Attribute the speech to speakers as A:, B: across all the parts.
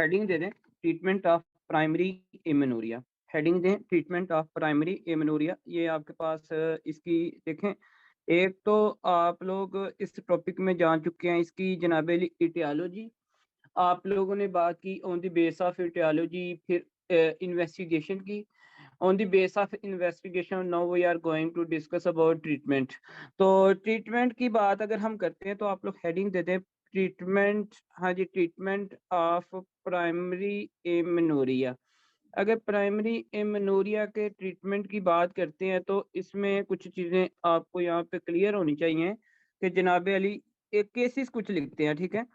A: Heading दे दें treatment of primary amenorrhoea. Heading दें ट्रीटमेंट ऑफ प्राइमरी एमेनोरिया। ये आपके पास इसकी देखें। एक तो आप लोग इस टॉपिक में जान चुके हैं, इसकी जनाबेली इटियोलॉजी आप लोगों ने बात की on the base of aetiology, फिर इन्वेस्टिगेशन की। On the base of investigation now we are going to discuss about treatment. तो ट्रीटमेंट की बात अगर हम करते हैं तो आप लोग हेडिंग देते हैं ट्रीटमेंट। हाँ जी, ट्रीटमेंट ऑफ प्राइमरी एमेनोरिया। अगर प्राइमरी एमेनोरिया के ट्रीटमेंट की बात करते हैं तो इसमें कुछ चीज़ें आपको यहाँ पे क्लियर होनी चाहिए कि जनाब अली एक केसेस कुछ लिखते हैं, ठीक है।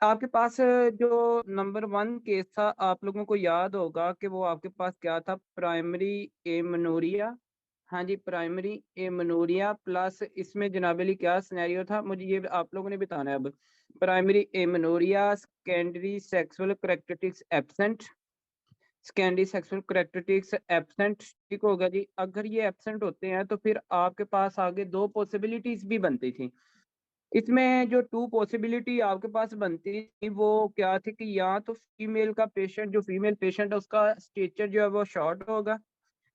A: आपके पास जो नंबर 1 केस था, आप लोगों को याद होगा कि वो आपके पास क्या था, प्राइमरी एमेनोरिया। हाँ जी, प्राइमरी एमेनोरिया प्लस इसमें जनाब अली क्या सिनेरियो था, मुझे ये आप लोगों ने बताना है अब। Primary amenorrhoea, secondary sexual characteristics absent. Secondary sexual characteristics absent, ठीक होगा जी। अगर ये एब्सेंट होते हैं तो फिर आपके पास आगे 2 पॉसिबिलिटीज भी बनती थी। इसमें जो 2 पॉसिबिलिटी आपके पास बनती थी वो क्या थी कि या तो फीमेल का पेशेंट, जो फीमेल पेशेंट है उसका स्टेचर जो है वो शॉर्ट होगा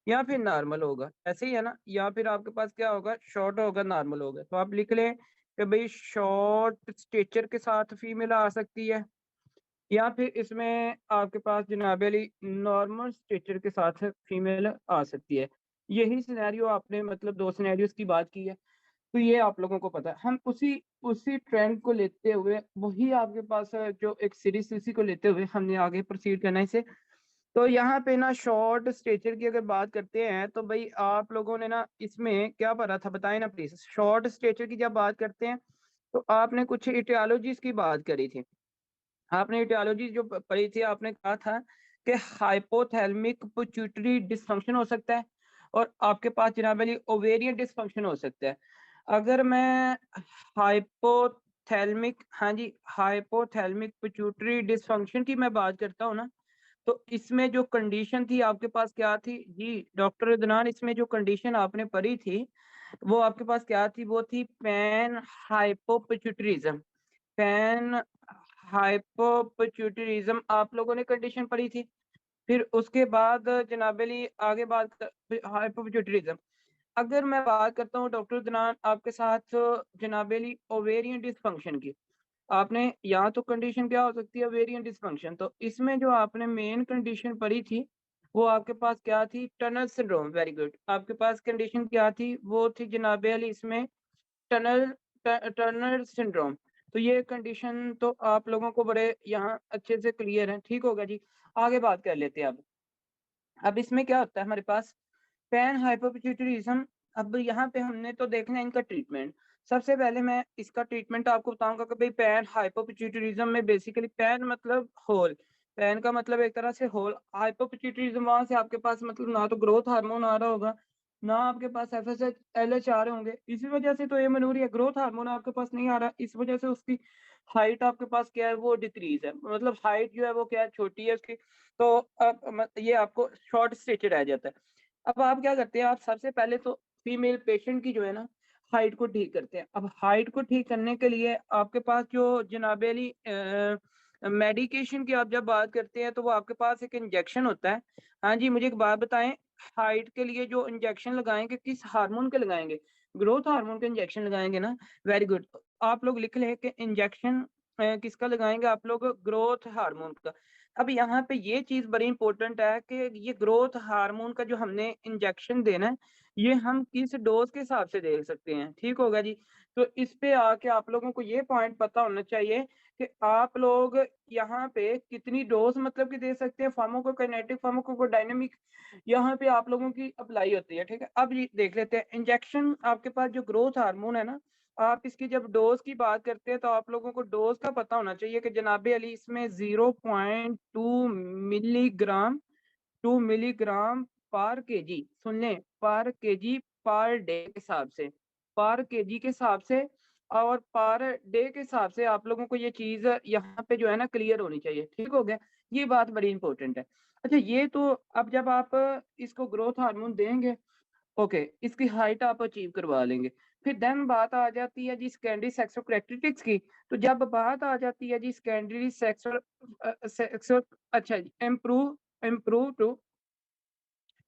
A: या फिर नॉर्मल होगा, ऐसे ही है ना। या फिर आपके पास क्या होगा, शॉर्ट होगा, नॉर्मल होगा। तो आप लिख लें कि भाई शॉर्ट स्टेचर के साथ फीमेल आ सकती है, या फिर इसमें आपके पास जनाब अली नॉर्मल स्टेचर के साथ फीमेल आ सकती है। यही सिनेरियो आपने मतलब 2 सिनेरियोज की बात की है। तो ये आप लोगों को पता है। हम उसी उसी ट्रेंड को लेते हुए, वही आपके पास जो एक सीरीज उसी को लेते हुए हमने आगे प्रोसीड करना है इसे। तो यहाँ पे ना शॉर्ट स्टेचर की अगर बात करते हैं तो भाई आप लोगों ने ना इसमें क्या पढ़ा था बताएं ना प्लीज। शॉर्ट स्टेचर की जब बात करते हैं तो आपने कुछ इटियोलॉजीज की बात करी थी। आपने इटियोलॉजी जो पढ़ी थी, आपने कहा था कि हाइपोथैलेमिक पिट्यूटरी डिसफंक्शन हो सकता है और आपके पास जनाब अली ओवेरियन डिसफंक्शन हो सकता है। अगर मैं हाइपोथैलेमिक, हाँ जी, हाइपोथैलेमिक पिट्यूटरी डिसफंक्शन की मैं बात करता हूँ ना, तो इसमें जो कंडीशन थी आपके पास क्या थी जी डॉक्टर अदनान, इसमें जो कंडीशन आपने पढ़ी थी वो आपके पास क्या थी, वो थी पैन हाइपोपिट्यूटरिज्म। पैन हाइपोपिट्यूटरिज्म आप लोगों ने कंडीशन पढ़ी थी। फिर उसके बाद जनाब अली आगे बात हाइपोपिट्यूटरिज्म। अगर मैं बात करता हूँ डॉक्टर अदनान आपके साथ जनाब अली ओवेरियन डिसफंक्शन की, आपने यहाँ तो कंडीशन क्या हो सकती है, ओवेरियन डिसफंक्शन। तो इसमें जो आपने मेन कंडीशन पढ़ी थी वो आपके पास क्या थी, टनल सिंड्रोम। Very good. आपके पास कंडीशन क्या थी, वो थी जनाब अली इसमें टनल टर्नर सिंड्रोम। तो ये कंडीशन तो आप लोगों को बड़े यहाँ अच्छे से क्लियर है, ठीक होगा जी। आगे बात कर लेते हैं अब इसमें क्या होता है हमारे पास, पैन हाइपोपिट्यूटरिज्म। अब यहाँ पे हमने तो देखना है इनका ट्रीटमेंट। सबसे पहले मैं इसका ट्रीटमेंट आपको बताऊंगा कि भाई पैन हाइपोपिट्यूटरिज्म में बेसिकली पैन मतलब होल। पैन का मतलब एक तरह से होल। हाइपोपिट्यूटरिज्म वहां से आपके पास मतलब ना तो ग्रोथ हार्मोन आ रहा होगा, ना आपके पास एफएसएच एलएच आ रहे होंगे। इसी वजह से तो ये मनूरिया, ग्रोथ हार्मोन आपके पास नहीं आ रहा, इस वजह से उसकी हाइट आपके पास क्या है, वो डिक्रीज है। मतलब हाइट जो है वो क्या है, छोटी है उसकी। तो अब ये आपको शॉर्ट स्टेचर रह जाता है। अब आप क्या करते हैं, आप सबसे पहले तो फीमेल पेशेंट की जो है ना हाइट को ठीक करते हैं। अब हाइट को ठीक करने के लिए आपके पास जो जनाब अली मेडिकेशन की आप जब बात करते हैं तो वो आपके पास एक इंजेक्शन होता है। हाँ जी, मुझे एक बात बताएं, हाइट के लिए जो इंजेक्शन लगाएंगे किस हार्मोन के लगाएंगे, ग्रोथ हार्मोन के इंजेक्शन लगाएंगे ना। Very good. आप लोग लिख लें कि इंजेक्शन किसका लगाएंगे आप लोग, ग्रोथ हार्मोन का। अब यहाँ पे ये चीज बड़ी इंपॉर्टेंट है कि ये ग्रोथ हार्मोन का जो हमने इंजेक्शन देना है ये हम किस डोज के हिसाब से दे सकते हैं, ठीक होगा जी। तो इस पे आके आप लोगों को ये पॉइंट पता होना चाहिए कि आप लोग यहाँ पे कितनी डोज मतलब कि दे सकते हैं। फार्माकोकाइनेटिक फार्माकोडायनामिक यहाँ पे आप लोगों की अप्लाई होती है, ठीक है। अब ये देख लेते हैं इंजेक्शन। आपके पास जो ग्रोथ हार्मोन है ना, आप इसकी जब डोज की बात करते हैं तो आप लोगों को डोज का पता होना चाहिए कि जनाबे अली इसमें 0.2 मिलीग्राम, 2 मिलीग्राम पर केजी, सुन लें, पर केजी पर डे के हिसाब से, पर केजी के हिसाब से और पर डे के हिसाब से आप लोगों को ये चीज यहाँ पे जो है ना क्लियर होनी चाहिए, ठीक हो गया। ये बात बड़ी इंपॉर्टेंट है। अच्छा, ये तो अब जब आप इसको ग्रोथ हार्मोन देंगे ओके, इसकी हाइट आप अचीव करवा लेंगे। फिर देन बात आ जाती है जी सेकेंडरी सेक्सुअल कैरेक्टरिस्टिक्स की। तो जब बात आ जाती है जी सेकेंडरी सेक्सुअल अच्छा जी, इम्प्रूव टू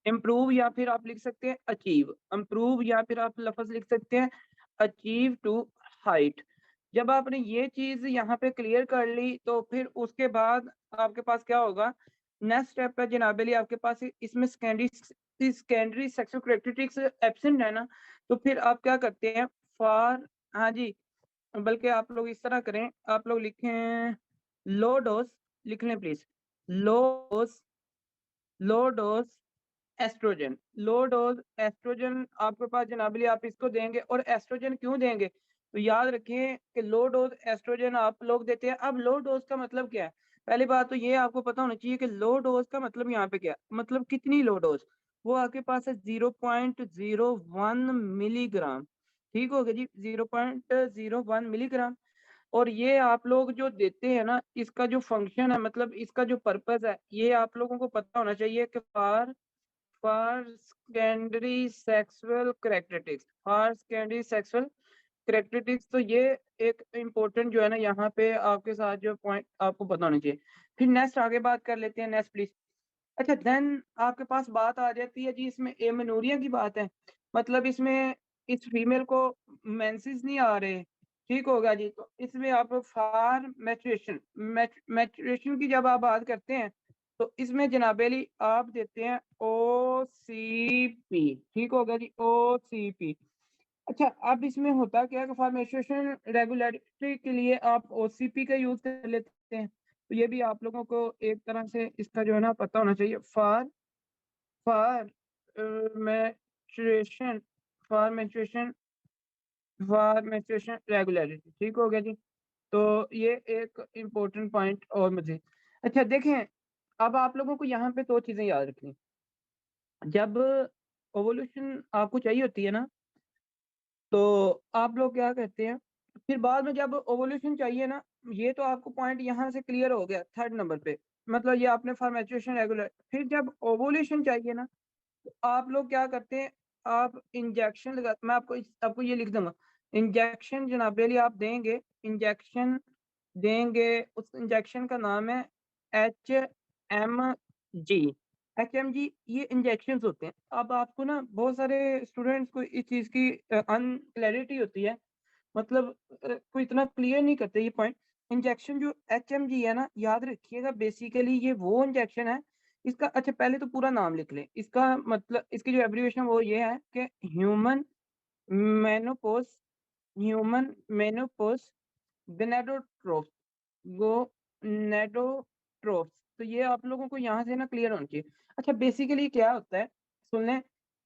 A: इम्प्रूव या फिर आप लिख सकते हैं अचीव, इम्प्रूव या फिर आप लफ्ज़ लिख सकते हैं अचीव टू हाइट। जब आपने ये चीज़ यहाँ पे क्लियर कर ली तो फिर उसके बाद आपके पास क्या होगा, नेक्स्ट स्टेप है जनाब अली आपके पास इसमें सेकेंडरी सेक्सुअल कैरेक्टरिस्टिक्स एब्सेंट है ना, तो फिर आप क्या करते हैं फॉर हाँ जी, बल्कि आप लोग इस तरह करें, आप लोग लिखें लो डोज़ लिख लें please, low dose low dose oestrogen, low dose oestrogen आपके पास जनाबली आप इसको देंगे और एस्ट्रोजन क्यों देंगे? तो याद रखिए कि लो डोज एस्ट्रोजन आप लोग देते हैं। अब लो डोज का मतलब क्या है? पहली बात तो ये आपको पता होना चाहिए कि लो डोज का मतलब यहाँ पे क्या है? मतलब कितनी लो डोज? वो आपके पास है 0.01 मिलीग्राम, ठीक हो गया जी, 0.01 मिलीग्राम। और ये आप लोग जो देते हैं ना, इसका जो फंक्शन है मतलब इसका जो पर्पज़ है, ये आप लोगों को पता होना चाहिए कि फॉर सेकेंडरी सेक्सुअल कैरेक्टरिस्टिक्स, तो ये एक इम्पोर्टेंट जो है ना यहाँ पे आपके साथ जो पॉइंट आपको पता होना चाहिए। फिर नेक्स्ट आगे बात कर लेते हैं, नेक्स्ट प्लीज। अच्छा देन आपके पास बात आ जाती है जी इसमें एमेनोरिया की बात है, मतलब इसमें इस फीमेल को मेंसेस नहीं आ रहे, ठीक होगा जी। तो इसमें आप फार मैचुरेशन मैचुरेशन की जब आप बात करते हैं तो इसमें जनाबेली आप देते हैं OCP, ठीक होगा जी, OCP। अच्छा अब इसमें होता क्या है कि फॉर मेंस्ट्रुएशन रेगुलरिटी के लिए आप OCP का यूज कर लेते हैं। तो ये भी आप लोगों को एक तरह से इसका जो है ना पता होना चाहिए, for menstruation for menstruation for menstruation regularity, ठीक हो गया जी। तो ये एक इम्पोर्टेंट पॉइंट और मुझे अच्छा देखें, अब आप लोगों को यहाँ पे 2 चीज़ें याद रखनी। जब ओवोल्यूशन आपको चाहिए होती है ना, तो आप लोग क्या कहते हैं, फिर बाद में जब ओवोल्यूशन चाहिए ना, ये तो आपको पॉइंट यहाँ से क्लियर हो गया 3rd नंबर पे, मतलब ये आपने फॉर मैच्योरेशन रेगुलर। फिर जब ओवोल्यूशन चाहिए ना, तो आप लोग क्या करते हैं, आप इंजेक्शन लगा मैं आपको ये लिख दूँगा। इंजेक्शन जनाब अली आप देंगे, इंजेक्शन देंगे, उस इंजेक्शन का नाम है HMG। HMG ये इंजेक्शंस होते हैं। अब आपको ना बहुत सारे स्टूडेंट्स को इस चीज़ की अनक्लैरिटी होती है, मतलब कोई इतना क्लियर नहीं करते ये पॉइंट। इंजेक्शन जो HMG है ना, याद रखिएगा बेसिकली ये वो इंजेक्शन है, इसका अच्छा पहले तो पूरा नाम लिख लें। इसका मतलब इसकी जो एब्रिविएशन वो ये है कि मेनोपॉज़ ह्यूमन मेनोपॉज़ गोनाडोट्रोप्स गोनाडोट्रोप्स। तो ये आप लोगों को यहाँ से ना क्लियर होना चाहिए। अच्छा बेसिकली क्या होता है, सुन लें।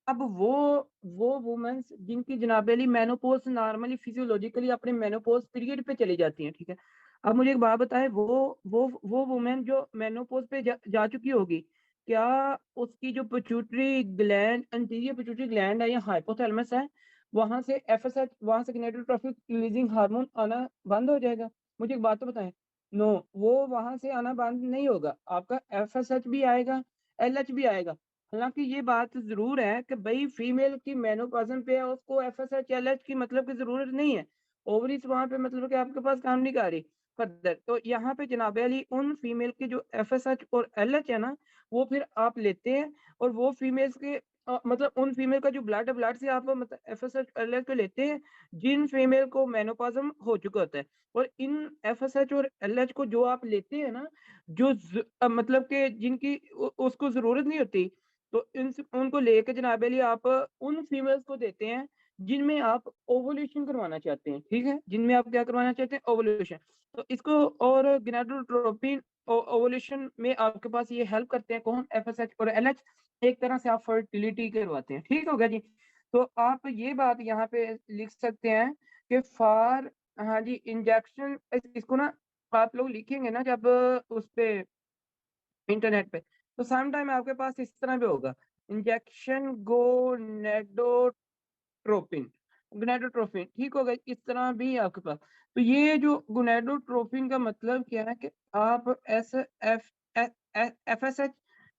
A: अब वो वुमेन्स जिनकी जनाब-ए-अली मेनोपॉज़ नॉर्मली फिजियोलॉजिकली अपने मेनोपॉज़ पीरियड पे चली जाती हैं, ठीक है? अब मुझे एक बात बताएँ, वो वुमेन जो मेनोपॉज़ पे जा चुकी होगी, क्या उसकी जो pituitary gland anterior pituitary gland है या हाइपोथैलेमस है, वहाँ से एफएसएच वहाँ से गोनाडोट्रोपिक रिलीजिंग हार्मोन आना बंद हो जाएगा? मुझे एक बात तो बताएँ। नो, वो वहाँ से आना बंद नहीं होगा। आपका एफएसएच भी आएगा, एलएच भी आएगा। हालाँकि ये बात ज़रूर है कि भई फीमेल की मेनोपॉज़म पे है, उसको एफएसएच, एलएच की मतलब की ज़रूरत नहीं है। ओवरीज़ वहाँ पे मतलब कि आपके पास काम नहीं कर रही फर्दर। तो यहाँ पे जनाब अली उन फीमेल के जो एफएसएच और एलएच है ना, वो फिर आप लेते हैं और वो फीमेल्स के मतलब उन फीमेल का जो ब्लड है, ब्लड से आप मतलब एफएसएच, एलएच को लेते हैं, जिन फीमेल को मेनोपॉज़म हो चुका होता है। और इन एफएसएच और एलएच को जो आप लेते हैं ना, मतलब कि जिनकी उसको ज़रूरत नहीं होती, तो उनको लेके जनाब अली आप उन फीमेल्स को देते हैं, जिनमें आप ओवुलेशन करवाना चाहते हैं, ठीक है? जिनमें आप क्या करवाना चाहते हैं? ओवुलेशन। तो इसको और गोनाडोट्रोपिन ओवुलेशन में आपके पास ये हेल्प करते हैं कौन? एफएसएच और एलएच। एक तरह से आप फर्टिलिटी करवाते हैं, ठीक हो गया जी। तो आप ये बात यहाँ पे लिख सकते हैं कि फॉर हाँ जी, इंजेक्शन इसको ना आप लोग लिखेंगे ना जब उस पे इंटरनेट पे, तो सम टाइम आपके पास इस तरह भी होगा, इंजेक्शन गोनाडोट्रोपिन, ठीक होगा, इस तरह भी है आपके पास। तो ये जो गोनाडोट्रोपिन का मतलब क्या है कि आप एफएसएच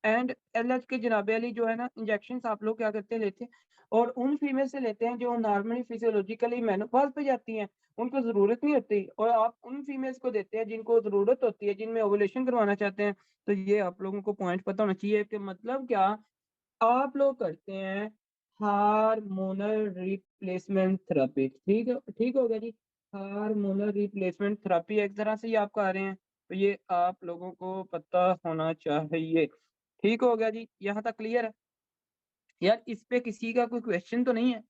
A: एंड एलएच के जनाबे अली जो है ना इंजेक्शंस आप लोग क्या करते हैं, लेते हैं। और उन फीमेल से लेते हैं जो नॉर्मली फिजियोलॉजिकली मेनोपॉज पे जाती हैं, उनको ज़रूरत नहीं होती, और आप उन फीमेल्स को देते हैं जिनको ज़रूरत होती है, जिनमें ओवुलेशन करवाना चाहते हैं। तो ये आप लोगों को पॉइंट पता होना चाहिए कि मतलब क्या आप लोग करते हैं हार्मोनल रिप्लेसमेंट थेरेपी। ठीक है, ठीक हो गया जी। हार्मोनल रिप्लेसमेंट थेरेपी एक तरह से ये आप कर रहे हैं, तो ये आप लोगों को पता होना चाहिए। ठीक हो गया जी, यहाँ तक क्लियर है? यार इस पे किसी का कोई क्वेश्चन तो नहीं है?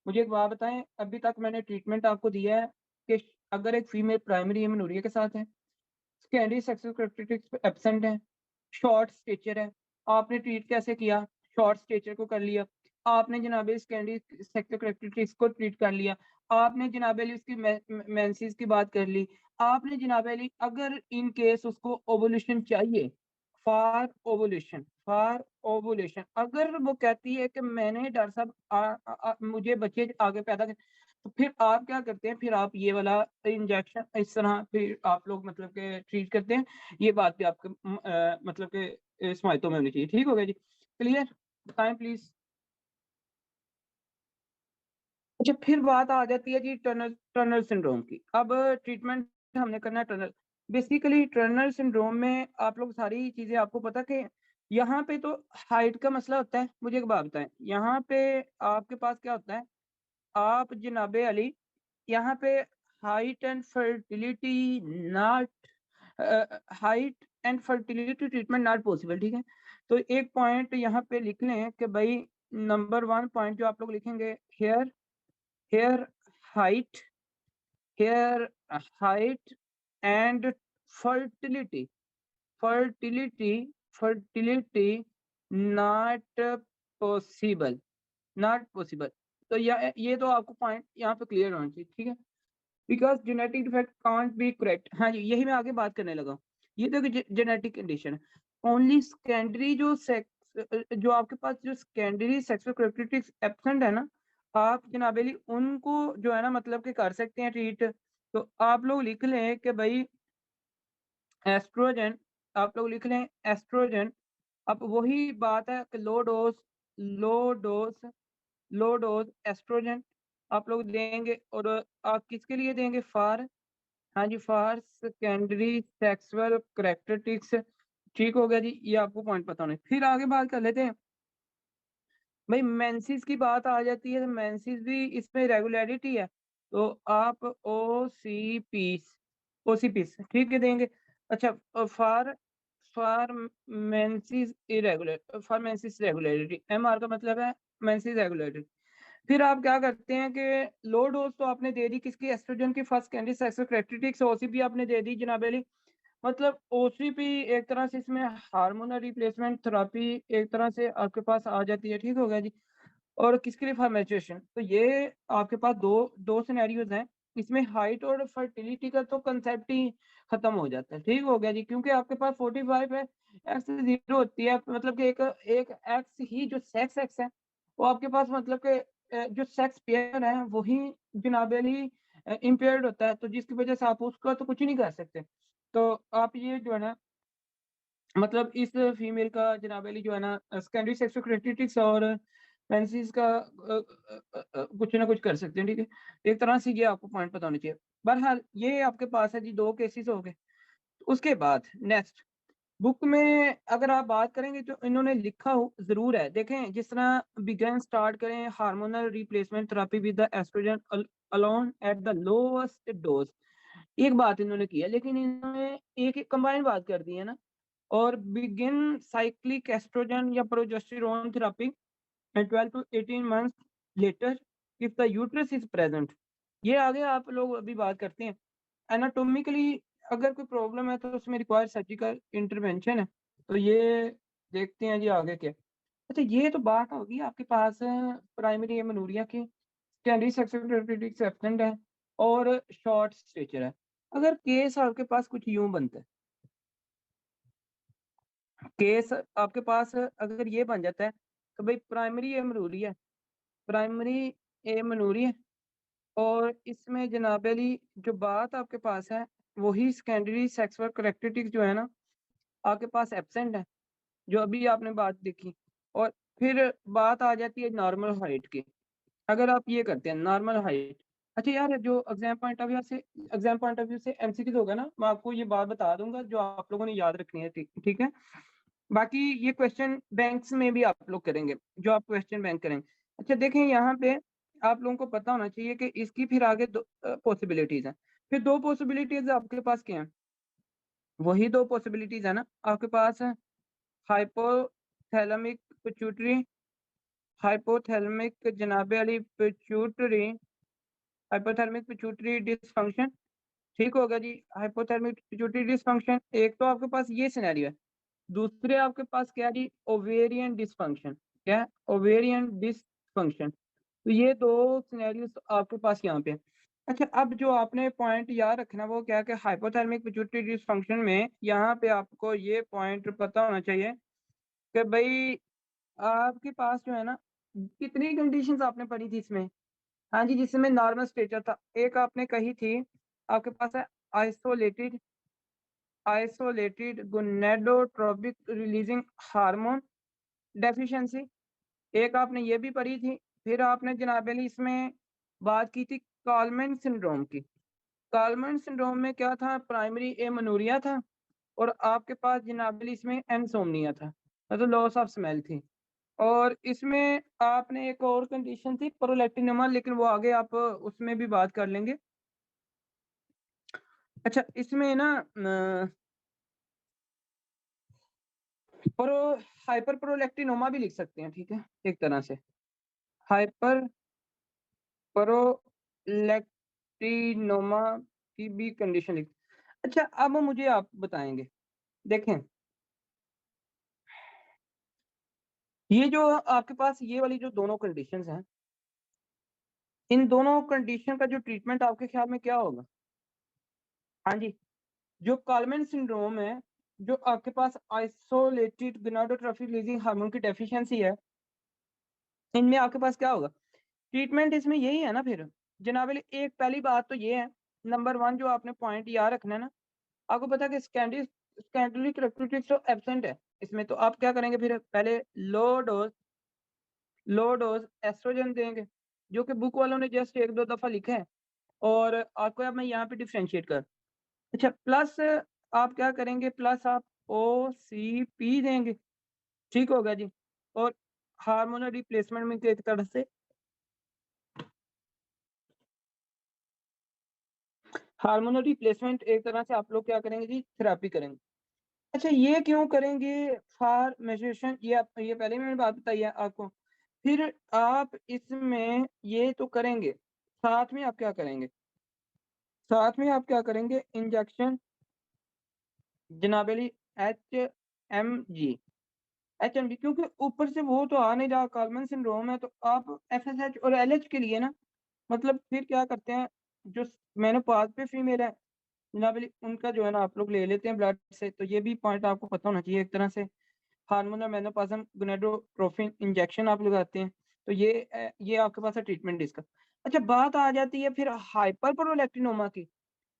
A: मुझे एक बात बताएं, अभी तक मैंने ट्रीटमेंट आपको दिया है कि अगर एक फीमेल प्राइमरी एमेनोरिया के साथ है, सेकेंडरी सेक्सुअल कैरेक्टरिस्टिक्स एब्सेंट है, शॉर्ट स्टेचर है, आपने ट्रीट कैसे किया? शॉर्ट स्टेचर को कर लिया, आपने जनाब सेकेंडरी सेक्सुअल कैरेक्टरिस्टिक्स को ट्रीट कर लिया, आपने जनाब उसकी मेंसेस की बात कर ली, आपने जनाब अगर इन केस उसको ओवुलेशन चाहिए, फॉर ओवुलेशन अगर वो कहती है कि मैंने डॉक्टर साहब मुझे बच्चे आगे पैदा कर, तो फिर आप क्या करते हैं? फिर आप ये वाला इंजेक्शन इस तरह फिर आप लोग मतलब के ट्रीट करते हैं। ये बात भी आपके मतलब के स्माइतो में होनी चाहिए। ठीक हो गया जी? क्लियर? बताएं प्लीज। अच्छा, फिर बात आ जाती है जी टनल टनल सिंड्रोम की। अब ट्रीटमेंट हमने करना है टनल। बेसिकली टनल सिंड्रोम में आप लोग सारी चीजें आपको पता कि यहाँ पे तो हाइट का मसला होता है। मुझे एक बात बताएं, यहाँ पे आपके पास क्या होता है? आप जनाबे अली यहाँ पे height and fertility not height and fertility treatment not possible. ठीक है, तो एक पॉइंट यहाँ पे लिख लें कि भाई नंबर 1 पॉइंट जो आप लोग लिखेंगे, hair hair height hair height and fertility fertility fertility not possible not possible. तो ये तो आपको पॉइंट यहाँ पे क्लियर होना चाहिए। ठीक है, because genetic defect can't be correct. हाँ जी, यही मैं आगे बात करने लगा हूँ। ये तो जेनेटिक कंडीशन है। ओनली सेकेंडरी जो सेक्स जो आपके पास जो सेकेंडरी सेक्सुअल कैरेक्टरिस्टिक्स एब्सेंट है ना, आप जनाबेली उनको जो है ना मतलब कि कर सकते हैं ट्रीट। तो आप लोग लिख लें कि भाई एस्ट्रोजन, आप लोग लिख लें एस्ट्रोजन। अब वही बात है कि low dose low dose oestrogen आप लोग देंगे, और आप किसके लिए देंगे? फॉर, हाँ जी, फॉर सेकेंडरी सेक्सुअल करैक्टरिस्टिक्स। ठीक हो गया जी, ये आपको पॉइंट पता होने। फिर आगे बात कर लेते हैं। भाई मेंसेस की बात आ जाती है, तो मेंसेस भी इसमें रेगुलरिटी है, तो आप ओ सी पीस ठीक है देंगे। अच्छा, for for menses irregular for menses regularity, M R का मतलब है मेंसेस रेगुलरिटी। फिर आप क्या करते हैं कि लो डोज तो आपने दे दी किसकी? एस्ट्रोजन की, first candy sexual characteristics. OCP आपने दे दी जनाब अली। मतलब ओसीपी एक तरह से इसमें हार्मोनल रिप्लेसमेंट थेरेपी एक तरह से आपके पास आ जाती है। ठीक हो गया जी? और किसके लिए? For maturation. तो ये आपके पास दो दो सिनेरियोज हैं। इसमें हाइट और फर्टिलिटी का तो कंसेप्ट ही खत्म हो जाता है। ठीक हो गया जी? क्योंकि आपके पास 45 है, एक्स 0 होती है, मतलब कि एक एक एक्स ही जो सेक्स एक्स है वो आपके पास मतलब कि जो सेक्स पेयर है वही जनाबेली इम्पेयर्ड होता है, तो जिसकी वजह से आप उसका तो कुछ ही नहीं कर सकते। तो आप ये जो है ना मतलब इस फीमेल का जनाबेली जो है ना सेकेंडरी सेक्सुअल कैरेक्टरिस्टिक्स और मेंसेस का कुछ ना कुछ कर सकते हैं। ठीक है, एक तरह से ये आपको पॉइंट पता होना चाहिए। बहरहाल ये आपके पास है जी, दो केसेस हो गए। उसके बाद नेक्स्ट बुक में अगर आप बात करेंगे तो इन्होंने लिखा हो जरूर है, देखें जिस तरह बिगन स्टार्ट करें hormonal replacement therapy with the oestrogen alone at the lowest dose. एक बात इन्होंने की है, लेकिन इन्होंने एक एक कंबाइन बात कर दी है ना। और बिगिन साइक्लिक एस्ट्रोजन या progesterone therapy 12 to 18 months later if the uterus is present। ये आगे आप लोग अभी बात करते हैं। एनाटोमिकली अगर कोई प्रॉब्लम है तो उसमें रिक्वायर सर्जिकल इंटरवेंशन है। तो ये देखते हैं जी आगे क्या। अच्छा, ये तो बात होगी आपके पास प्राइमरी एमेनोरिया की, सेकेंडरी सेक्सुअल कैरेक्टरिस्टिक्स एब्सेंट है और शॉर्ट स्टेचर है। अगर केस आपके पास कुछ यूं बनता है, केस आपके पास अगर ये बन जाता है तो भाई प्राइमरी एमेनोरिया, और इसमें जनाब अली जो बात आपके पास है वही सेकेंडरी सेक्सुअल करैक्टरिस्टिक्स जो है ना आपके पास एब्सेंट है, जो अभी आपने बात देखी। और फिर बात आ जाती है नॉर्मल हाइट की। अगर आप ये करते हैं नॉर्मल हाइट, अच्छा यार जो एग्जाम पॉइंट ऑफ व्यू से एमसीक्यूज होगा ना, मैं आपको ये बात बता दूंगा जो आप लोगों ने याद रखनी है, ठीक ठीक है। बाकी ये क्वेश्चन बैंक्स में भी आप लोग करेंगे, जो आप क्वेश्चन बैंक करेंगे। अच्छा देखें यहाँ पे आप लोगों को पता होना चाहिए कि इसकी फिर आगे दो पॉसिबिलिटीज हैं। फिर दो पॉसिबिलिटीज आपके पास क्या है, वही दो पॉसिबिलिटीज है ना आपके पास है, हाइपोथैलेमिक पिट्यूटरी, हाइपोथैलेमिक जनाबे वाली पिट्यूटरी, हाइपोथैलेमिक पिट्यूटरी डिसफंक्शन। ठीक होगा जी, हाइपोथैलेमिक पिट्यूटरी डिसफंक्शन एक तो आपके पास ये सिनेरियो है। दूसरे आपके पास क्या है जी, ओवेरियन डिसफंक्शन। क्या है? Ovarian dysfunction. तो ये दो सिनेरियोस आपके पास यहाँ पे हैं। अच्छा अब जो आपने पॉइंट याद रखना वो क्या है कि हाइपोथैलेमिक पिट्यूटरी डिसफंक्शन में यहाँ पे आपको ये पॉइंट पता होना चाहिए कि भाई आपके पास जो है ना, कितनी कंडीशंस आपने पढ़ी थी इसमें। हाँ जी, जिसमें नॉर्मल स्टेटस था, एक आपने कही थी आपके पास है isolated isolated gonadotropic releasing hormone deficiency, एक आपने ये भी पढ़ी थी। फिर आपने जनाब अली इसमें बात की थी कॉलमैन सिंड्रोम की। कॉलमैन सिंड्रोम में क्या था, प्राइमरी एमनूरिया था, और आपके पास जनाब अली इसमें एनसोमनिया था, मतलब लॉस ऑफ स्मेल थी। और इसमें आपने एक और कंडीशन थी प्रोलैक्टिनिमा, लेकिन वो आगे आप उसमें भी बात कर लेंगे। अच्छा इसमें ना प्रो हाइपर प्रोलैक्टिनोमा भी लिख सकते हैं, ठीक है, एक तरह से हाइपर प्रोलैक्टिनोमा की भी कंडीशन लिख। अच्छा अब मुझे आप बताएंगे, देखें ये जो आपके पास ये वाली जो दोनों कंडीशंस हैं, इन दोनों कंडीशन का जो ट्रीटमेंट आपके ख्याल में क्या होगा। हाँ जी, जो कॉलमैन सिंड्रोम है, जो आपके पास आइसोलेटेड गोनाडोट्रोपिक रिलीजिंग हार्मोन की डेफिशिएंसी है, इनमें आपके पास क्या होगा ट्रीटमेंट, इसमें यही है ना फिर जनाब अली। एक पहली बात तो ये है, नंबर वन जो आपने पॉइंट याद रखना है ना, आपको पता है कि स्कैंडली कैरेक्टरिस्टिक्स तो एब्सेंट है इसमें, तो आप क्या करेंगे फिर पहले लो डोज एस्ट्रोजन देंगे, जो कि बुक वालों ने जस्ट एक दो दफा लिखा है, और आपको अब मैं यहाँ पे डिफ्रेंशिएट कर। अच्छा प्लस आप क्या करेंगे, प्लस आप ओ सी पी देंगे, ठीक होगा जी। और हार्मोनल रिप्लेसमेंट में एक तरह से हार्मोनल रिप्लेसमेंट एक तरह से आप लोग क्या करेंगे जी, थेरेपी करेंगे। अच्छा ये क्यों करेंगे, फॉर मेजरेशन, ये पहले मैंने बात बताई है आपको। फिर आप इसमें ये तो करेंगे, साथ में आप क्या करेंगे, साथ में आप क्या करेंगे, इंजेक्शन जनाबेली एच एम जी, क्योंकि ऊपर से वो तो आ नहीं रहा, कॉलमैन सिंड्रोम है, तो आप एफएसएच और एलएच के लिए ना, मतलब फिर क्या करते हैं, जो मेनोपॉज पे फीमेल है जनाब अली, उनका जो है ना आप लोग ले लेते हैं ब्लड से। तो ये भी पॉइंट आपको पता होना चाहिए, एक तरह से हार्मोनल मेनोपॉजम गोनेडोट्रोपिन इंजेक्शन आप लगाते हैं। तो ये आपके पास है ट्रीटमेंट इसका। अच्छा बात आ जाती है फिर हाइपर प्रोलैक्टिनोमा की।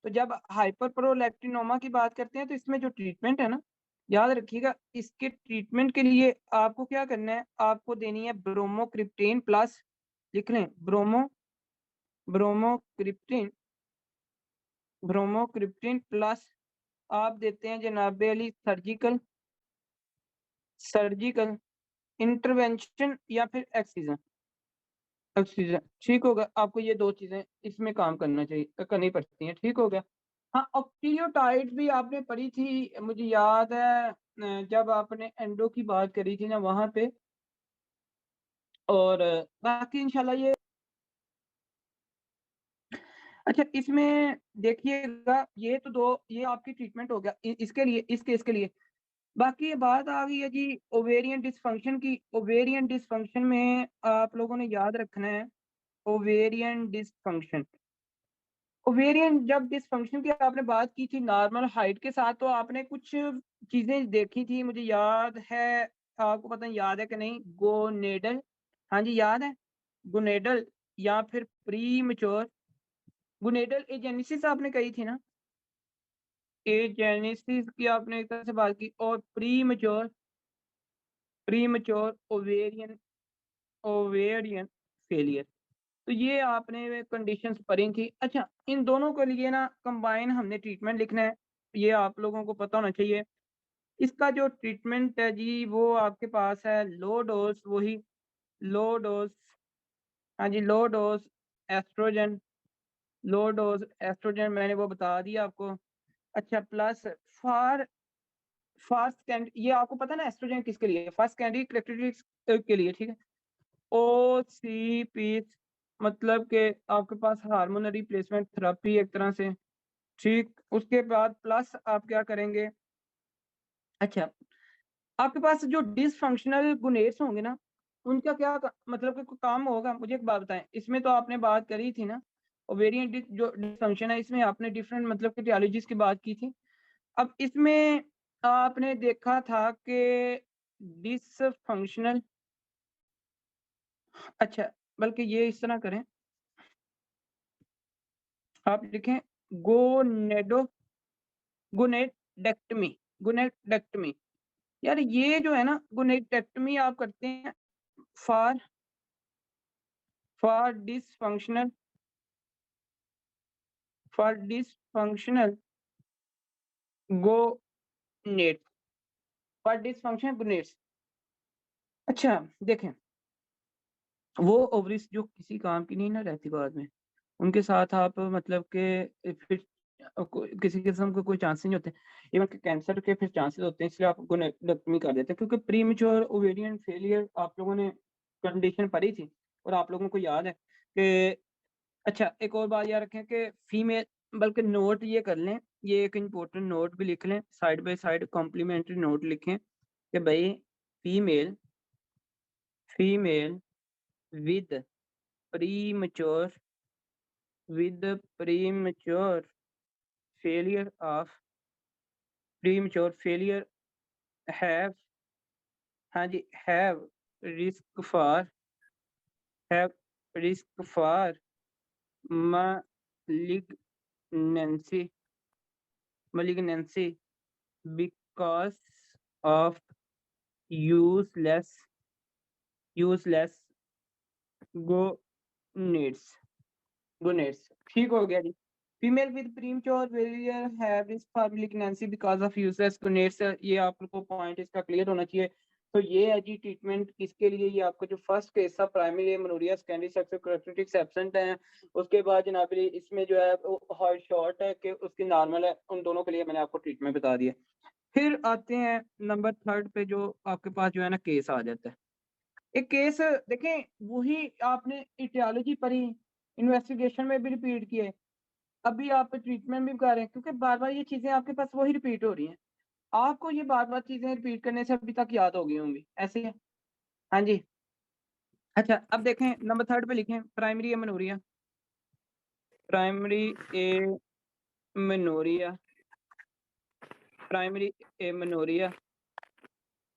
A: तो जब हाइपर प्रोलैक्टिनोमा की बात करते हैं तो इसमें जो ट्रीटमेंट है ना, याद रखिएगा इसके ट्रीटमेंट के लिए आपको क्या करना है, आपको देनी है ब्रोमोक्रिप्टेन प्लस, लिख लें ब्रोमोक्रिप्टेन ब्रोमोक्रिप्टेन प्लस आप देते हैं जनाबे अली सर्जिकल इंटरवेंशन या फिर एक्सीजन। एक्सीजन ठीक होगा, आपको ये दो चीजें इसमें काम करना चाहिए, करनी पड़ती हैं, ठीक हो गया। हाँ ऑक्टीरियोटाइड भी आपने पढ़ी थी मुझे याद है, जब आपने एंडो की बात करी थी ना वहां पे। और बाकी इंशाल्लाह ये, अच्छा इसमें देखिएगा ये तो दो, ये आपकी ट्रीटमेंट हो गया इसके लिए, इस केस के लिए। बाकी ये बात आ गई है जी ओवेरियन डिसफंक्शन की। ओवेरियन डिसफंक्शन में आप लोगों ने याद रखना है, ओवेरियन डिसफंक्शन, ओवेरियन जब डिसफंक्शन की आपने बात की थी नॉर्मल हाइट के साथ, तो आपने कुछ चीजें देखी थी मुझे याद है, आपको पता नहीं याद है कि नहीं, गोनेडल, हाँ जी याद है, गोनेडल या फिर प्री मेच्योर गोनेडल एजेनेसिस आपने कही थी ना, एजेनेसिस की आपने एक तरह से बात की, और pre mature premature ovarian failure. तो ये आपने कंडीशंस पढ़ी थी। अच्छा, इन दोनों के लिए ना कंबाइन हमने ट्रीटमेंट लिखना है, ये आप लोगों को पता होना चाहिए। इसका जो ट्रीटमेंट है जी वो आपके पास है लो डोज, वही लो डोज, हाँ जी, low dose estrogen, low dose estrogen मैंने वो बता दिया आपको। अच्छा, प्लस फॉर फर्स्ट कैंड, ये आपको पता है ना एस्ट्रोजन किसके लिए, फर्स्ट कैंडी करेक्टरिस्टिक्स के लिए, ठीक है। ओ सी पी, मतलब कि आपके पास हार्मोन रिप्लेसमेंट थेरेपी एक तरह से, ठीक। उसके बाद प्लस आप क्या करेंगे, अच्छा, आपके पास जो डिसफंक्शनल गुनेट्स होंगे ना, उनका क्या मतलब कि कोई काम होगा, मुझे एक बात बताएं। इसमें तो आपने बात करी थी ना, ओवेरियन जो डिसफंक्शन है, इसमें आपने डिफरेंट मतलब कि टियोलॉजीज की बात की थी। अब इसमें आपने देखा था कि डिसफंक्शनल, अच्छा, बल्कि ये इस तरह करें, आप लिखें गोनेडो गोनेडेक्टमी, गोनेडेक्टमी। यार ये जो है ना गोनेडेक्टमी आप करते हैं for for dysfunctional for dysfunctional gonads, for dysfunctional gonads. अच्छा, देखें, वो ओवरीज जो किसी काम की नहीं ना रहती बाद में, उनके साथ आप मतलब के फिर किसी किस्म के कोई चांसेस नहीं होते, इवन कि कैंसर के फिर चांसेस होते हैं, इसलिए आप गोनेक्टमी कर देते हैं, क्योंकि प्रीमेच्योर ओवेरियन फेलियर आप लोगों ने कंडीशन पढ़ी थी और आप लोगों को याद है कि, अच्छा, एक और बात याद रखें कि फीमेल, बल्कि नोट ये कर लें, ये एक इम्पोर्टेंट नोट भी लिख लें, side by side complementary note लिखें कि भाई female female with premature premature failure of premature failure have, हाँ जी, risk for have risk for malignancy malignancy because of useless gonads gonads, ठीक हो गया जी। Female with premature failure have risk for malignancy because of useless gonads, ये आपको point इसका clear होना चाहिए। तो ये है जी ट्रीटमेंट किसके लिए, ये आपका जो फर्स्ट केस था primary amenorrhoea secondary sexual characteristics absent है, उसके बाद जनाब इसमें जो है वो हार्ट शॉर्ट है कि उसकी नॉर्मल है, उन दोनों के लिए मैंने आपको ट्रीटमेंट बता दिया। फिर आते हैं नंबर थर्ड पे, जो आपके पास जो है ना केस आ जाता है। एक केस देखें, वही आपने इटियोलॉजी पढ़ी, इन्वेस्टिगेशन में भी रिपीट किए, अभी आप ट्रीटमेंट भी कर रहे हैं, क्योंकि बार बार ये चीजें आपके पास वही रिपीट हो रही हैं, आपको ये बार बार चीजें रिपीट करने से अभी तक याद हो गई होंगी, ऐसे ही है। हाँ जी। अच्छा, अब देखें नंबर थर्ड पे लिखें primary amenorrhoea, primary amenorrhoea, primary amenorrhoea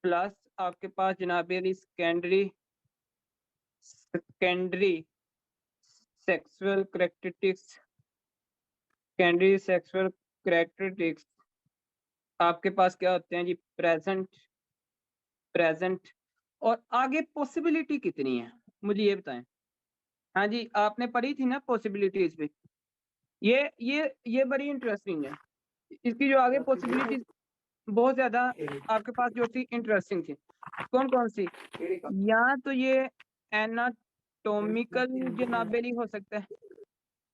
A: plus आपके पास जनाब secondary secondary sexual characteristics, secondary sexual characteristics आपके पास क्या होते हैं जी, प्रेजेंट प्रेजेंट। और आगे पॉसिबिलिटी कितनी है, मुझे ये बताएं। हाँ जी, आपने पढ़ी थी ना पॉसिबिलिटीज पे, ये बड़ी इंटरेस्टिंग है, इसकी जो आगे पॉसिबिलिटीज बहुत ज्यादा आपके पास जो थी इंटरेस्टिंग थी। कौन कौन सी, या तो ये एनाटोमिकल जनाबेली हो सकता है,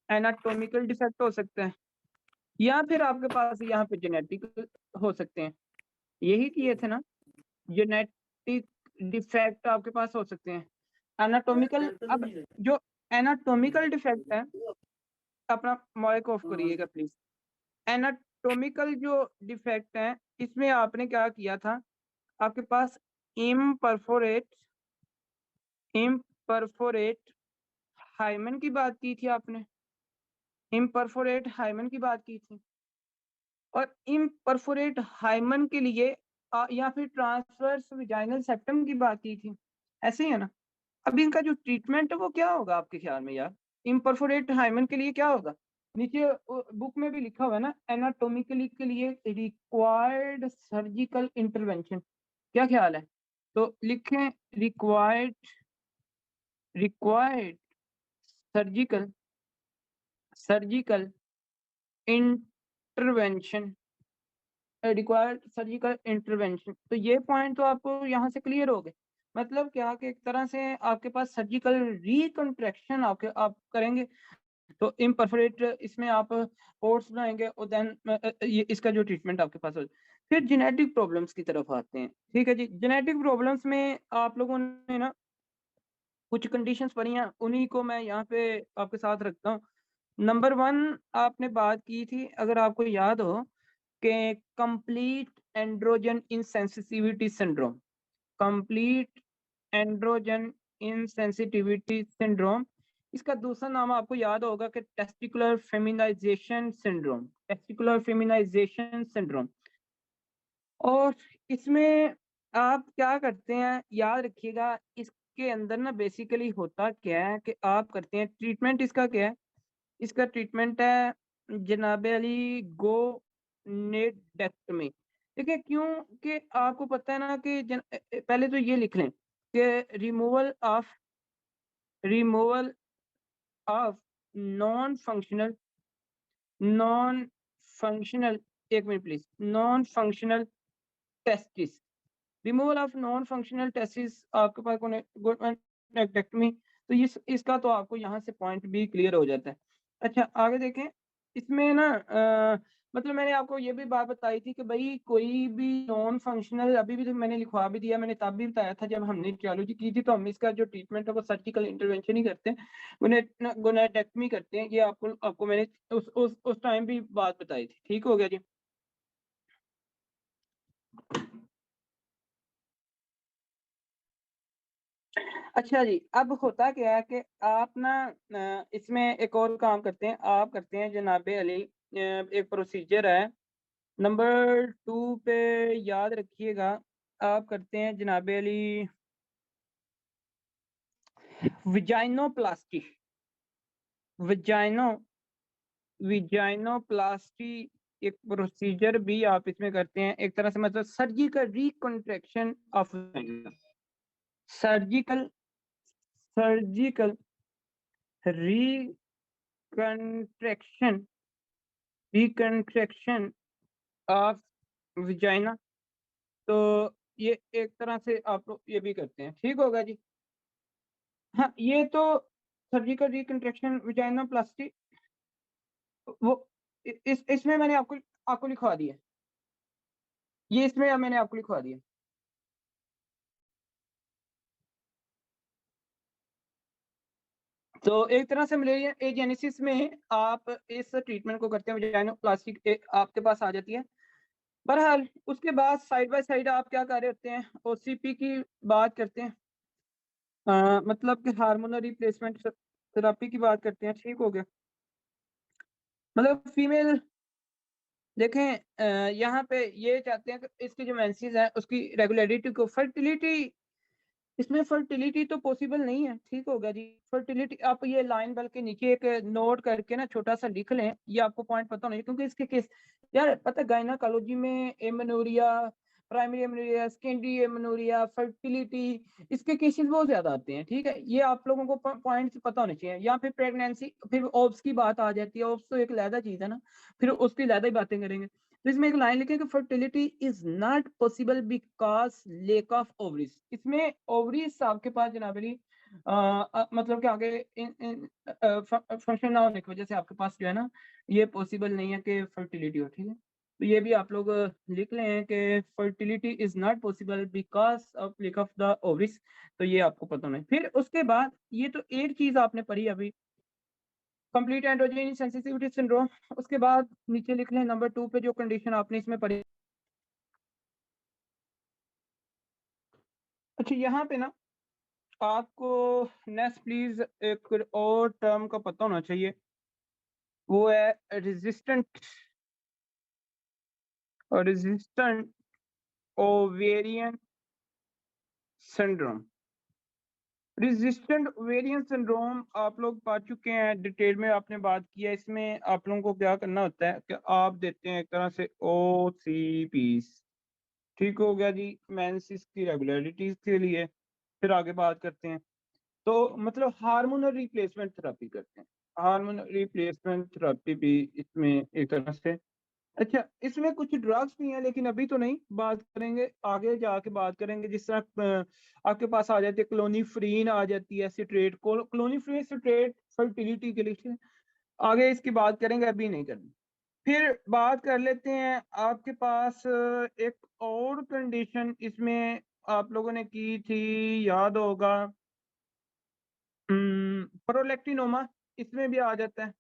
A: एनाटोमिकल डिफेक्ट हो सकता है, या फिर आपके पास यहाँ पे जेनेटिक हो सकते हैं, यही किए थे ना, जेनेटिक डिफेक्ट आपके पास हो सकते हैं, एनाटोमिकल। अब जो एनाटोमिकल डिफेक्ट है, अपना माइक ऑफ करिएगा प्लीज। एनाटोमिकल जो डिफेक्ट है, इसमें आपने क्या किया था, आपके पास इम्परफोरेट इम्परफोरेट हाइमन की बात की थी आपने, इम्परफोरेट हाइमन की बात की थी, और इम्परफोरेट हाइमन के लिए या फिर ट्रांसवर्स विजाइनल सेप्टम की बात की थी, ऐसे ही है ना। अब इनका जो ट्रीटमेंट है वो क्या होगा आपके ख्याल में यार, इम्परफोरेट हाइमन के लिए क्या होगा, नीचे बुक में भी लिखा हुआ है ना, एनाटोमिकली के लिए रिक्वायर्ड सर्जिकल इंटरवेंशन, क्या ख्याल है। तो लिखें रिक्वायर्ड सर्जिकल इंटरवेंशन तो ये पॉइंट तो आपको यहाँ से क्लियर हो गए। मतलब क्या कि एक तरह से आपके पास सर्जिकल रिकंस्ट्रक्शन आप करेंगे, तो इम्परफोरेट इसमें आप पोर्ट्स बनाएंगे और देन ये इसका जो ट्रीटमेंट आपके पास हो। फिर जेनेटिक प्रॉब्लम्स की तरफ आते हैं। ठीक है जी, जेनेटिक प्रॉब्लम्स में आप लोगों ने ना कुछ कंडीशंस पढ़ी हैं, उन्हीं को मैं यहाँ पे आपके साथ रखता हूँ। नंबर 1 आपने बात की थी, अगर आपको याद हो, कि complete androgen insensitivity syndrome. Complete androgen insensitivity syndrome, इसका दूसरा नाम आपको याद होगा कि टेस्टिकुलर फेमिनाइजेशन सिंड्रोम। और इसमें आप क्या करते हैं, याद रखिएगा, इसके अंदर ना बेसिकली होता क्या है कि आप करते हैं ट्रीटमेंट। इसका क्या है? इसका ट्रीटमेंट है जनाब अली गोनेडेक्टमी। देखिए, क्यों कि आपको पता है ना कि पहले तो ये लिख लें कि removal of non functional non functional एक minute please, non functional testis. Removal of non functional testis आपके पास गोनेडेक्टमी। तो इसका तो आपको यहाँ से पॉइंट भी क्लियर हो जाता है। अच्छा, आगे देखें। इसमें ना मतलब मैंने आपको ये भी बात बताई थी कि भाई कोई भी नॉन फंक्शनल, अभी भी तो मैंने लिखवा भी दिया, मैंने तब भी बताया था जब हमने टियोलॉजी की थी, तो हम इसका जो ट्रीटमेंट है वो सर्जिकल इंटरवेंशन ही करते हैं, गोनेडेक्टमी करते हैं। ये आपको मैंने उस टाइम भी बात बताई थी। ठीक हो गया जी। अच्छा जी, अब होता क्या है कि आप ना इसमें एक और काम करते हैं, आप करते हैं जनाबे अली, एक प्रोसीजर है नंबर 2 पे, याद रखिएगा। आप करते हैं जनाबे अली विजाइनोप्लास्टी। विजाइनो विजाइनोप्लास्टी एक प्रोसीजर भी आप इसमें करते हैं, एक तरह से मतलब surgical reconstruction of surgical surgical reconstruction reconstruction of vagina. तो ये एक तरह से आप लोग ये भी करते हैं। ठीक होगा जी। हाँ, ये तो सर्जिकल रिकंस्ट्रक्शन विजाइना प्लास्टी, वो इसमें मैंने आपको आपको लिखवा दिया। ये इसमें मैंने आपको लिखवा दिया। तो एक तरह से मलेरिया एजेनेसिस में आप इस ट्रीटमेंट को करते हैं, विजाइना प्लास्टिक आपके पास आ जाती है। बहरहाल उसके बाद साइड बाय साइड आप क्या कर रहे होते हैं, ओसीपी की बात करते हैं, मतलब कि हार्मोनल रिप्लेसमेंट थेरेपी की बात करते हैं। ठीक हो गया। मतलब फीमेल देखें, यहाँ पे ये चाहते हैं कि इसकी जो मेंसेस है उसकी रेगुलरिटी को, फर्टिलिटी, इसमें फर्टिलिटी तो पॉसिबल नहीं है। ठीक होगा जी। फर्टिलिटी आप ये लाइन बल्कि नीचे एक नोट करके ना छोटा सा लिख लें, ये आपको पॉइंट पता होना चाहिए, क्योंकि इसके केस, यार पता है गायनाकोलॉजी में amenorrhoea, primary amenorrhoea, secondary amenorrhoea, fertility, इसके केसेस बहुत ज्यादा आते हैं। ठीक है, ये आप लोगों को पॉइंट्स पता होने चाहिए। या फिर प्रेगनेंसी, फिर ओब्स की बात आ जाती है, ओब्स तो एक अलग चीज है ना, फिर उसकी अलग ही बातें करेंगे। तो इसमें एक लाइन लिखे कि fertility is not possible because lake of ovaries. इसमें ओवरीज आपके पास जनाबली मतलब कि आगे फंक्शन ना होने की वजह से आपके पास जो है ना, ये पॉसिबल नहीं है कि फर्टिलिटी हो। ठीक है, तो ये भी आप लोग लिख लें कि fertility is not possible because of lake of the ovaries. तो ये आपको पता होना है। फिर उसके बाद ये तो एक चीज आपने पढ़ी अभी, कंप्लीट एंड्रोजन सेंसिटिविटी सिंड्रोम। उसके बाद नीचे लिख लें नंबर 2 पे जो कंडीशन आपने इसमें पढ़ी। अच्छा, यहाँ पे ना आपको नेक्स्ट प्लीज एक और टर्म का पता होना चाहिए, वो है resistant ovarian syndrome. Resistant ovarian syndrome आप लोग पा चुके हैं, डिटेल में आपने बात किया। इसमें आप लोगों को क्या करना होता है कि आप देते हैं एक तरह से ओसीपीस। ठीक हो गया जी, मेंसेस की रेगुलरिटीज़ के लिए। फिर आगे बात करते हैं। तो मतलब हार्मोनल रिप्लेसमेंट थेरेपी करते हैं। हार्मोनल रिप्लेसमेंट थेरेपी भी इसमें एक तरह से अच्छा, इसमें कुछ ड्रग्स भी हैं लेकिन अभी तो नहीं, बात करेंगे, आगे जाके बात करेंगे। जिस तरह आपके पास आ जाती है क्लोनिफ्रीन आ जाती है, सिट्रेट क्लोनिफ्रीन सिट्रेट फर्टिलिटी के लिए, आगे इसकी बात करेंगे, अभी नहीं करनी। फिर बात कर लेते हैं आपके पास एक और कंडीशन इसमें आप लोगों ने की थी, याद होगा, प्रोलैक्टिनोमा इसमें भी आ जाता है।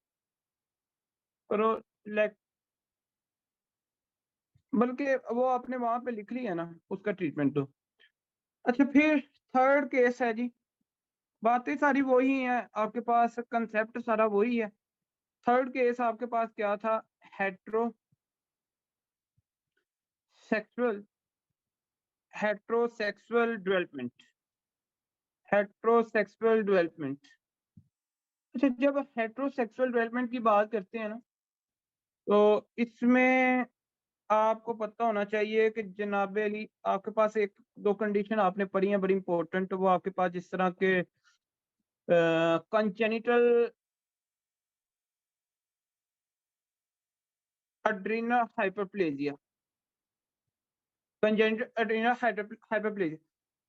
A: प्रोलैक बल्कि वो आपने वहाँ पे लिख लिया ना उसका ट्रीटमेंट तो। अच्छा, फिर थर्ड केस है जी, बातें सारी वही हैं, आपके पास कंसेप्ट सारा वही है। थर्ड केस आपके पास क्या था? Heterosexual heterosexual development heterosexual development. अच्छा, जब हेट्रोसेक्सुअल डेवलपमेंट की बात करते हैं ना, तो इसमें आपको पता होना चाहिए कि जनाबे अली आपके पास एक दो कंडीशन आपने पढ़ी हैं बड़ी इंपॉर्टेंट, वो आपके पास जिस तरह के congenital adrenal hyperplasia congenital adrenal hyperplasia.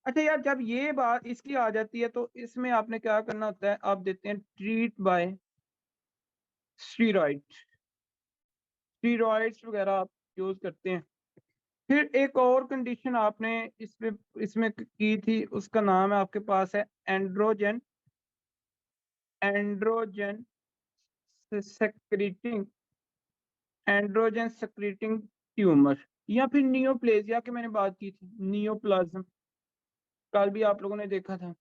A: अच्छा यार, जब ये बात इसकी आ जाती है तो इसमें आपने क्या करना होता है, आप देते हैं ट्रीट बाय स्टीरॉइड, स्टीरॉइड्स वगैरह आप यूज करते हैं। फिर एक और कंडीशन आपने इसमें इसमें की थी, उसका नाम है आपके पास है androgen androgen secreting androgen secreting tumour, या फिर नियोप्लेजिया की मैंने बात की थी, नियोप्लाज्म कल भी आप लोगों ने देखा था।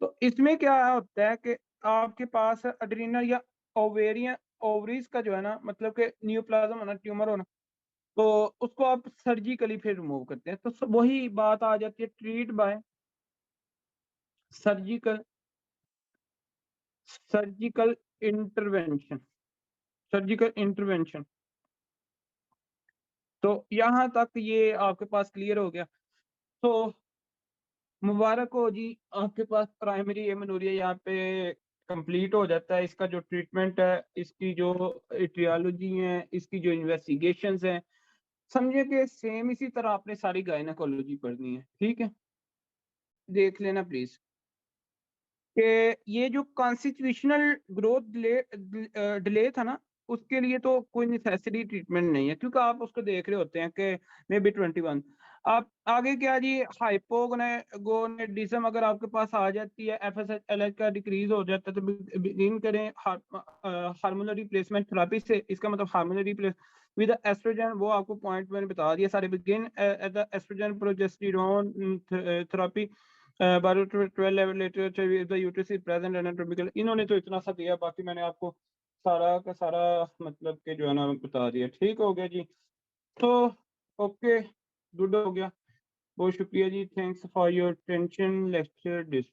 A: तो इसमें क्या होता है कि आपके पास एड्रीनल या ओवेरियन ओवरीज का जो है ना, मतलब कि नियोप्लाज्म होना, ट्यूमर होना, तो उसको आप सर्जिकली फिर रिमूव करते हैं। तो वही बात आ जाती है, treat bye surgical surgical intervention surgical intervention. तो यहाँ तक ये आपके पास क्लियर हो गया। तो मुबारक हो जी, आपके पास प्राइमरी एमेनोरिया यहाँ पे कंप्लीट हो जाता है। इसका जो ट्रीटमेंट है, इसकी जो एटियोलॉजी है, इसकी जो इन्वेस्टिगेशंस हैं, समझिए कि सेम इसी तरह आपने सारी गायनेकोलॉजी पढ़नी है। ठीक है, देख लेना प्लीज कि ये जो कॉन्स्टिट्यूशनल ग्रोथ डिले था ना, उसके लिए तो कोई नेसेसरी ट्रीटमेंट नहीं है, क्योंकि आप उसको देख रहे होते हैं कि मे बी 21। आप आगे क्या जी, हाइपोगोनेडिज्म अगर आपके पास आ जाती है, एफएसएच का डिक्रीज हो जाता है, तो बिगिन करें हार्मोनल रिप्लेसमेंट थेरेपी से। इसका मतलब हार्मोनल रिप्लेस विद एस्ट्रोजन, वो आपको पॉइंट मैंने बता दिया सारे। Begin at the oestrogen progesterone therapy 12 level later the uterus is present anatomical. इन्होंने तो इतना सा दिया, बाकी मैंने आपको सारा का सारा मतलब के जो है ना बता दिया। ठीक हो गया जी, तो ओके, गुड हो गया। बहुत शुक्रिया जी, thanks for your attention, lecture dish